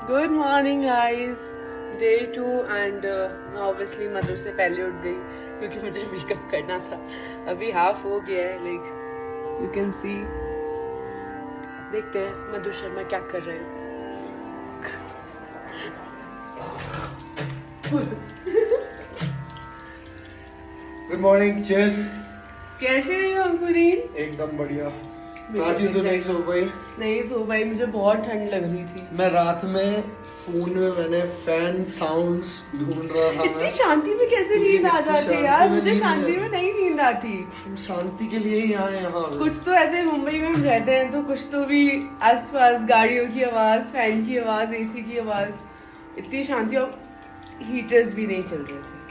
Good morning guys, day 2 and मैं obviously mother से पहले उठ गई क्योंकि मुझे मेकअप करना था। अभी हाफ हो गया है, लाइक यू कैन सी। देखते हैं मधु शर्मा क्या कर रहे हैं। Good morning, cheers. कैसे रही हो अंकुरीन? एकदम बढ़िया। प्राची तो नहीं सो गई। नहीं सो भाई, मुझे बहुत ठंड लग रही थी। मैं रात में फोन में मैंने फैन साउंड्स ढूंढ रहा था। इतनी शांति में कैसे नींद आ जाती है यार? मुझे शांति में नहीं नींद आती। हम शांति के लिए ही आए यहाँ पे। कुछ तो ऐसे मुंबई में हम रहते हैं तो कुछ तो भी आसपास गाड़ियों की आवाज, फैन की आवाज, एसी की आवाज, इतनी शांति। और हीटर्स भी नहीं चल रहे थे,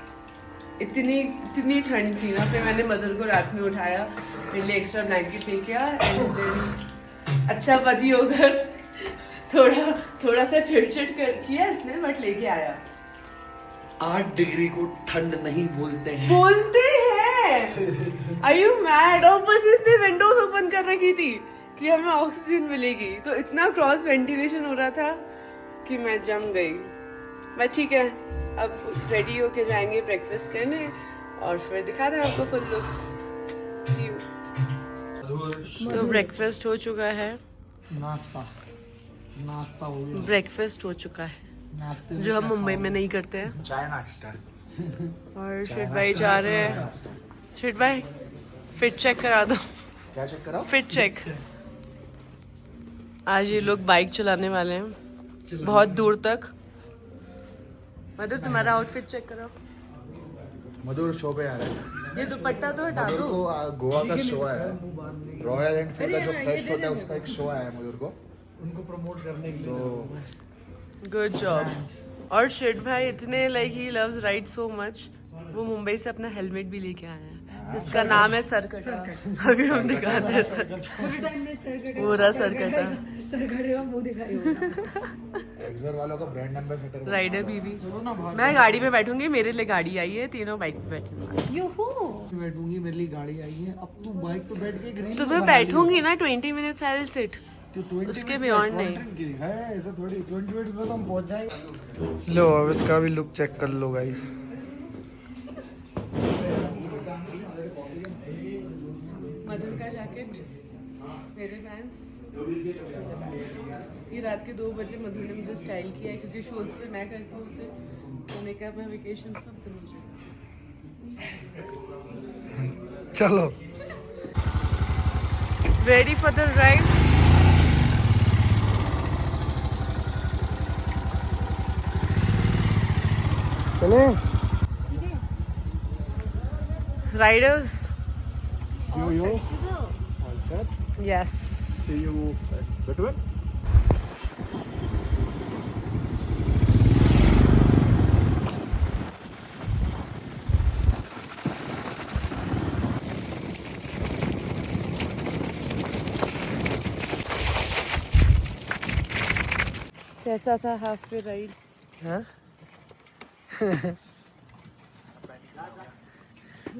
इतनी इतनी ठंड थी ना। फिर मैंने मदर को रात में उठाया, मेरे लिए एक्स्ट्रा ब्लैंकेट लेके आया एंड देन अच्छा पति होकर थोड़ा सा चिड़चिड़ कर किया इसने, बट लेके आया। 8 डिग्री को ठंड नहीं बोलते हैं। बोलते हैं। Are you mad? और बस इसने विंडोज ओपन कर रखी थी कि हमें ऑक्सीजन मिलेगी, तो इतना क्रॉस वेंटिलेशन हो रहा था कि मैं जम गई। बट ठीक है, अब रेडी होके जाएंगे ब्रेकफास्ट करने और फिर दिखाते हैं आपको फुल लुक। See you. तो ब्रेकफास्ट हो चुका है। नाश्ता हो गया। ब्रेकफास्ट हो चुका है, नाश्ते जो हम मुंबई में नहीं करते हैं। चाय नाश्ता। और शिट भाई जा रहे हैं। शिट भाई फिट चेक करा दो। क्या चेक करा? Fit check. आज ये लोग बाइक चलाने वाले हैं बहुत दूर तक। मधुर तुम्हारा आउटफिट चेक करो। मधुर शो पे आ रहा है। ये दुपट्टा तो हटा मधुर दो। को गोवा का शो आया है, रॉयल एनफील्ड का जो फेस्ट होता है उसका एक शो आया है मधुर को, उनको प्रमोट करने के लिए। तो गुड जॉब। और शिट भाई इतने like he loves ride so much, वो मुंबई से अपना हेलमेट भी लेके आया है जिसका नाम है सरकटा। अभी हम दिखाते हैं सर, पूरा सरकटा। एक्सर वालों का ब्रांड एम्बेसडर राइडर बीबी। मैं गाड़ी में बैठूंगी, मेरे लिए गाड़ी आई है, तीनों बाइक पे बैठेंगे। बैठूंगी, मेरे लिए गाड़ी आई है। अब तू बाइक पे बैठ के एक रील तो मैं बैठूंगी ना 20 मिनट्स आई विल सिट, उसके बियॉन्ड नहीं। है ऐसा थोड़ी 20 मिनट्स में तो हम पहुंच जाएंगे। लो अब इसका भी लुक चेक कर लो गाइस। मधुर का जैकेट, मेरे फैंस। ये रात के 2 बजे मधुर ने मुझे स्टाइल किया है क्योंकि शूज पे मैं करती हूँ उसे। मैंने कहा मैं वेकेशन कब दूँ मुझे। चलो रेडी फॉर द राइड। चले riders. Yo all set, yes. See you between. कैसा था हाफ वे राइड? हाँ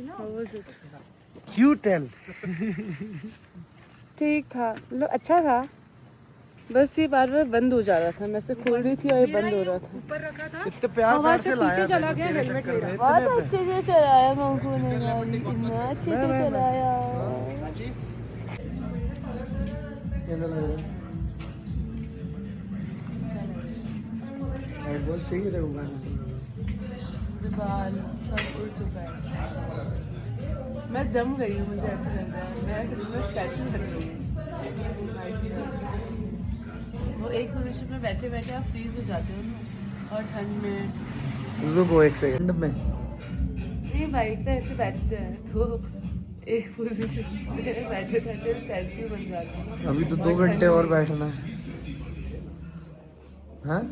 How was it? क्यू टेल। ठीक था, मतलब अच्छा था, बस ये बार बार बंद हो जा रहा था। मैं से खोल रही थी और ये बंद हो रहा था। ऊपर रखा था, इतने प्यार हवा प्यार से से लाया पीछे था चला गया तेरे हेलमेट चक्कर में। मेरा। बहुत अच्छे से चलाया मंकू ने गाड़ी, कितना अच्छे से चलाया। बहुत सही है गाने सुनने में। मुझे बाल सब उड़ चुका है, मैं जम गई हूँ, मुझे ऐसा लग रहा है मैं स्टैचू लग रही हूँ। वो एक पोजीशन में बैठे बैठे आप फ्रीज हो जाते हो ना, और ठंड में। रुको एक सेकंड में। नहीं बाइक पे ऐसे बैठते हैं तो एक पोजीशन से बैठे बैठे स्टैचू बन जाते हैं। अभी तो 2 घंटे और बैठना है। हाँ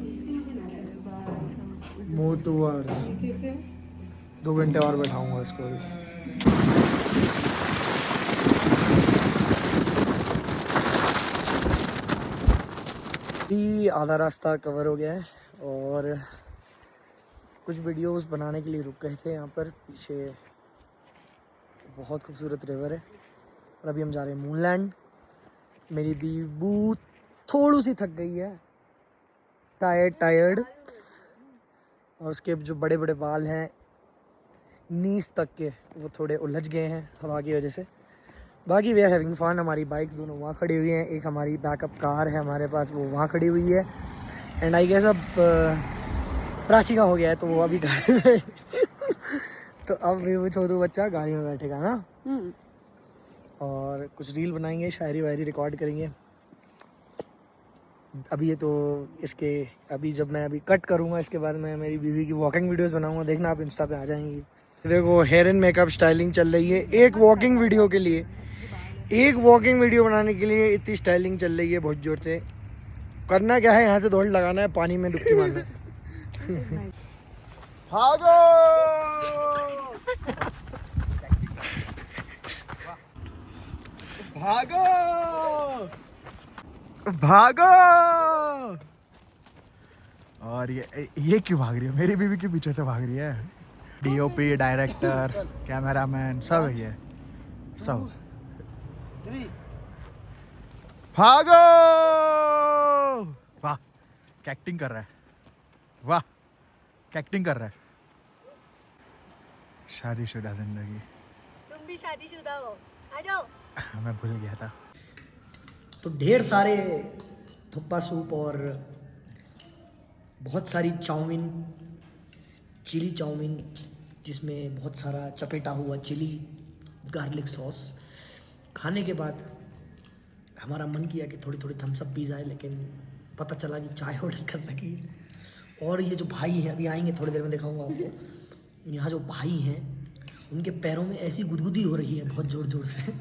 मोर 2 आवर्स, कैसे? 2 घंटे और बैठाऊंगा इसको भी। आधा रास्ता कवर हो गया है और कुछ वीडियोस बनाने के लिए रुक गए थे यहाँ पर। पीछे बहुत खूबसूरत रिवर है और अभी हम जा रहे हैं मूनलैंड। मेरी बीबू थोड़ी सी थक गई है टायर्ड और उसके जो बड़े बड़े बाल हैं नीस तक के वो थोड़े उलझ गए हैं हवा की वजह से। बाकी वी आर हैविंग फन। हमारी बाइक्स दोनों वहाँ खड़ी हुई हैं, एक हमारी बैकअप कार है हमारे पास वो वहाँ खड़ी हुई है। एंड आई गेस अब प्राची का हो गया है तो वो अभी गाड़ी में तो अब वो छोटू बच्चा गाड़ी में बैठेगा ना और कुछ रील बनाएंगे, शायरी वायरी रिकॉर्ड करेंगे। अभी ये तो इसके अभी जब मैं अभी कट करूँगा इसके बाद मैं मेरी बीवी की वॉकिंग वीडियोस बनाऊँगा, देखना आप इंस्टा पे आ जाएंगी। देखो हेयर एंड मेकअप स्टाइलिंग चल रही है एक वॉकिंग वीडियो के लिए, एक वॉकिंग वीडियो बनाने के लिए इतनी स्टाइलिंग चल रही है बहुत जोर से। करना क्या है, यहाँ से दौड़ लगाना है, पानी में डुबकी मारना है। भागो भागो भागो। और ये क्यों भाग रही है? मेरी बीवी के पीछे से भाग रही है। डीओपी, डायरेक्टर, कैमरामैन सब है ये सब। भागो। वाह क्या एक्टिंग कर रहा है, वाह क्या एक्टिंग कर रहा है। शादीशुदा जिंदगी। तुम भी शादीशुदा हो, आ जाओ। मैं भूल गया था। तो ढेर सारे थुप्पा सूप और बहुत सारी चाउमीन, चिली चाउमीन जिसमें बहुत सारा चपेटा हुआ चिली गार्लिक सॉस खाने के बाद हमारा मन किया कि थोड़ी थोड़ी थम्स अप पी जाए, लेकिन पता चला कि चाय ऑर्डर कर लगी। और ये जो भाई हैं अभी आएंगे थोड़ी देर में दिखाऊंगा आपको। यहाँ जो भाई हैं उनके पैरों में ऐसी गुदगुदी हो रही है बहुत ज़ोर ज़ोर से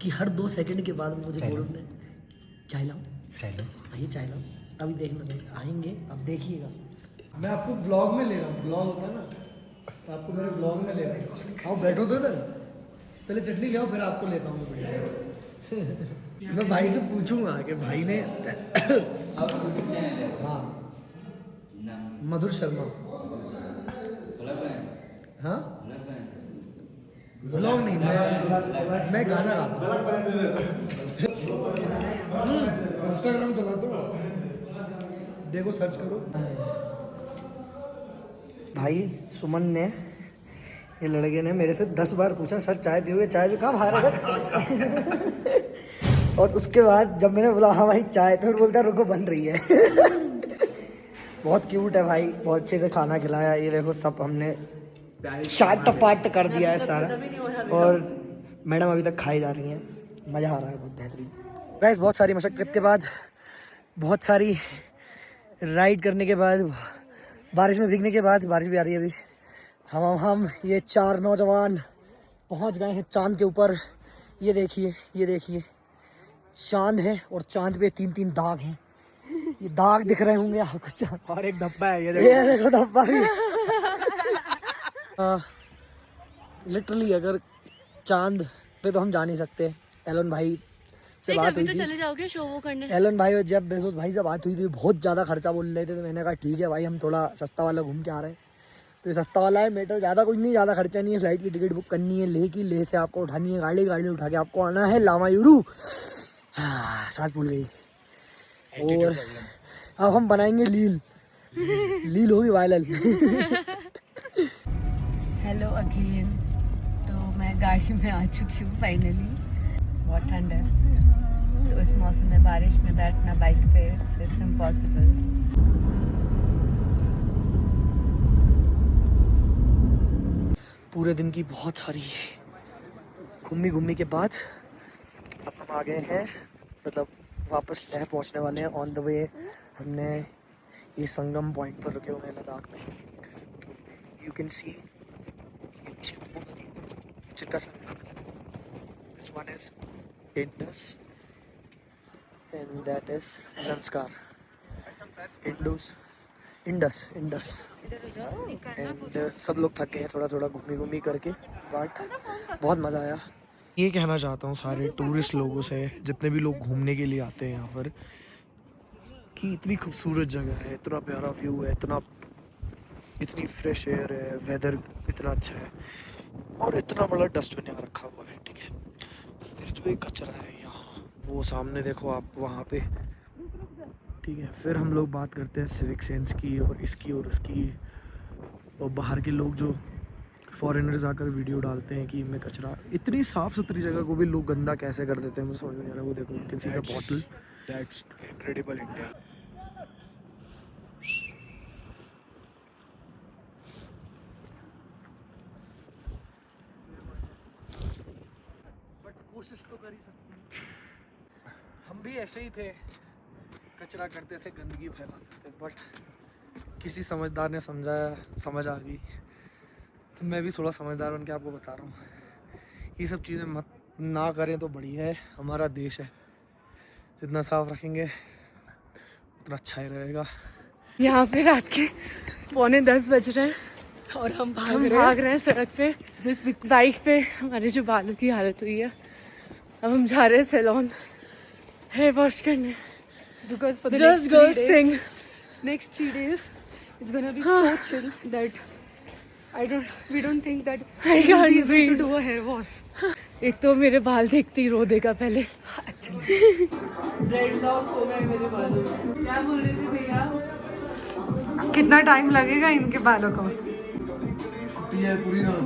कि हर 2 सेकंड के बाद मुझे बोल रहे चाय लाओ आइए चाय लाओ। अभी देखना आएंगे, अब देखिएगा। मैं आपको ब्लॉग में ले रहा हूँ, ब्लॉग होता है ना तो आपको मेरे ब्लॉग में ले रहा हूँ। आओ बैठो तो इधर, पहले चटनी खाओ फिर आपको लेता हूँ मैं भाई से पूछूंगा कि भाई ने हाँ मधुर शर्मा हाँ ब्लॉग नहीं, मैं गाना गाता हूँ। इंस्टाग्राम चलाता हूँ, देखो सर्च करो। भाई सुमन ने, ये लड़के ने मेरे से 10 बार पूछा सर चाय पियोगे, चाय भी कहाँ बाहर है और उसके बाद जब मैंने बोला हाँ भाई चाय, तो फिर बोलता रुको बन रही है बहुत क्यूट है भाई, बहुत अच्छे से खाना खिलाया। ये देखो सब हमने चाट पाट कर दिया है सारा और मैडम अभी तक खाई जा रही हैं, मज़ा आ रहा है बहुत बेहतरीन। गाइस बहुत सारी मशक्क़त के बाद, बहुत सारी राइड करने के बाद, बारिश में भीगने के बाद, बारिश भी आ रही है अभी, हम ये 4 नौजवान पहुंच गए हैं चांद के ऊपर। ये देखिए चांद है और चांद पे 3-3 दाग हैं, ये दाग दिख रहे होंगे आपको चांद और एक धब्बा है, ये देखो धब्बा भी लिटरली अगर चांद पे तो हम जा नहीं सकते। एलन भाई से बात हुई थी, चले जाओगे शो वो करने। एलन भाई और जेफ बेजोस भाई से बात हुई थी, बहुत ज़्यादा खर्चा बोल रहे थे, तो मैंने कहा ठीक है भाई हम थोड़ा सस्ता वाला घूम के आ रहे हैं। तो ये सस्ता वाला है, मेटर ज़्यादा कुछ नहीं, ज़्यादा खर्चा नहीं है। फ्लाइट की टिकट बुक करनी है, लेह की, लेह से आपको उठानी है गाड़ी उठा के आपको आना है लामायुरू। सांस भूल गई। और अब हम बनाएंगे लील होगी वायरल। हेलो अगेन, तो मैं गाड़ी में आ चुकी हूँ फाइनली। बहुत ठंड है तो इस मौसम में बारिश में बैठना बाइक पे इट्स इम्पॉसिबल। पूरे दिन की बहुत सारी घूमी के बाद अब हम आ गए हैं, मतलब वापस लेह पहुंचने वाले हैं। ऑन द वे हमने ये संगम पॉइंट पर रुके हुए हैं लद्दाख में। तो यू कैन सी जिनका संगम है, this one is Indus and that is संस्कार। इंडस एंड सब लोग थक गए हैं थोड़ा घूमी करके, बट बहुत मज़ा आया। ये कहना चाहता हूँ सारे टूरिस्ट लोगों से, जितने भी लोग घूमने के लिए आते हैं यहाँ पर, कि इतनी खूबसूरत जगह है, इतना प्यारा व्यू है, इतनी फ्रेश एयर है, वेदर इतना अच्छा है और इतना बड़ा डस्टबिन यहाँ रखा हुआ है, ठीक है। फिर जो ये कचरा है यहाँ, वो सामने देखो आप वहाँ पे, ठीक है, फिर हम लोग बात करते हैं सिविक सेंस की और इसकी और उसकी, और बाहर के लोग जो फॉरेनर्स आकर वीडियो डालते हैं कि इनमें कचरा, इतनी साफ़ सुथरी जगह को भी लोग गंदा कैसे कर देते हैं, मुझे समझ में नहीं आ रहा। वो देखो किसी का bottle, that's incredible India. But कोशिश तो कर ही सकते हैं। हम भी ऐसे ही थे, कचरा करते थे, गंदगी फैलाते थे, बट किसी समझदार ने समझाया, समझ आ गई, तो मैं भी थोड़ा समझदार बन के आपको बता रहा हूँ ये सब चीज़ें मत ना करें तो बढ़िया है। हमारा देश है, जितना साफ रखेंगे उतना अच्छा ही रहेगा। यहाँ पे रात के 9:45 बज रहे हैं और हम भाग रहे हैं सड़क पे, जिस बाइक पे हमारे जो बालों की हालत हुई है। अब हम जा रहे हैं सैलून हेयर वॉश करने, Because for the just girls thing. next 3 days, it's gonna be so chill that we don't think that I we'll can't be able breathe. to do a hair wash. एक तो मेरे बाल देखते ही रो देगा पहले। क्या बोल रहे थे भैया? कितना टाइम लगेगा इनके बालों को? ये पूरी रात